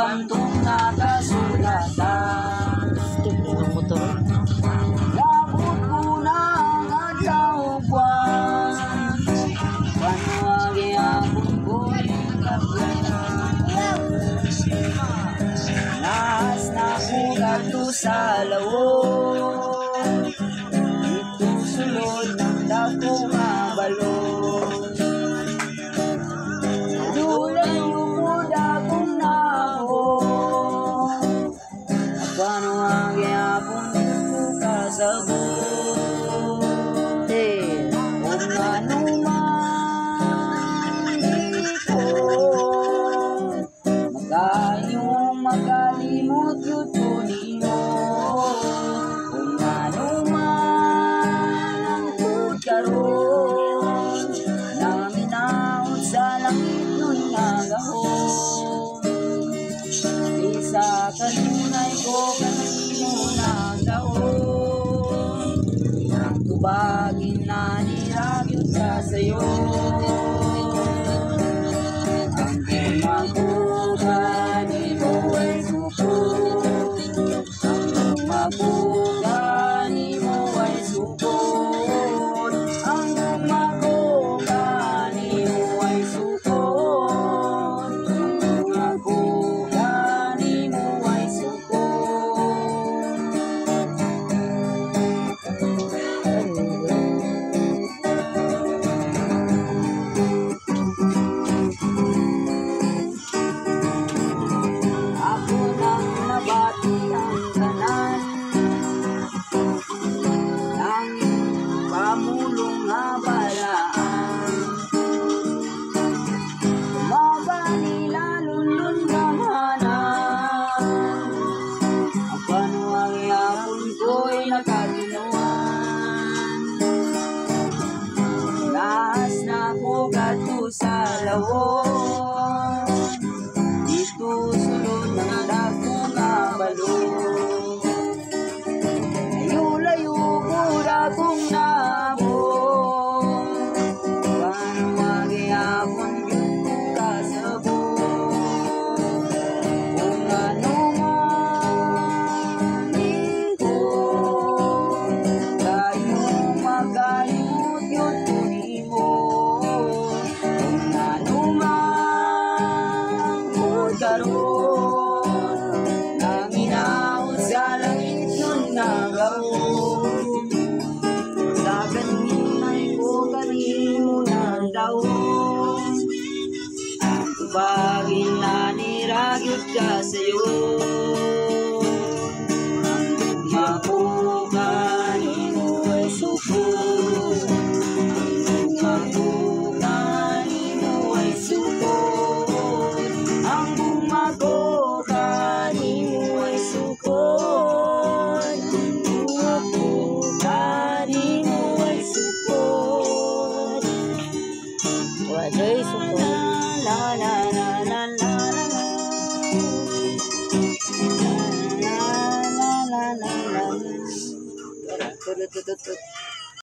bantong nakasulatan. Ang motor. Labot mo na ang adlaw buwan, panuwagi akong ko'y kapyanan. Nahas na kulat to sa lawon, itong sulod ng dakong balon. Dulay mo dakong nahon, panuwagi akong dito kasabot. Kung ano man ito, magayong makalimot yun niyo. Kung ano man ang pagkaroon, naminaot sa langit nun nga gahon. Isa kanunay ko kanino nagdaon, ang tubagin na niragyot ka sa'yo. Ang gumagugan mo ay suko, ang gumagugan mo ay suko, ang gumagugan mo ay suko, ang gumagugan mo ay suko. Ako nang nabati ang kanan, langit pamulong nga balaan. Tumaba nila lulun kamanan, ang panuwagi akong ko'y nakaginawan. Nahas na ko gato sa lawon, dito sulod ng dakong balon. Layo-layo ko dakong nabon, panuwagi akong dito kasabot. Kung ano man ito, tayo magalimot yun mo. Kung ano man pagkaroon, naminaot sa langit yun nga gahon. Sa kaninay ko kanino nagdaon, ang tubagin na niragyot ka sa'yo. Ang gumagugan mo ay suko, ang gumagugan mo ay suko, ang gumagugan mo ay suko, ang gumagugan mo ay suko. Waday suko. La la la la la la la. La la la la la la.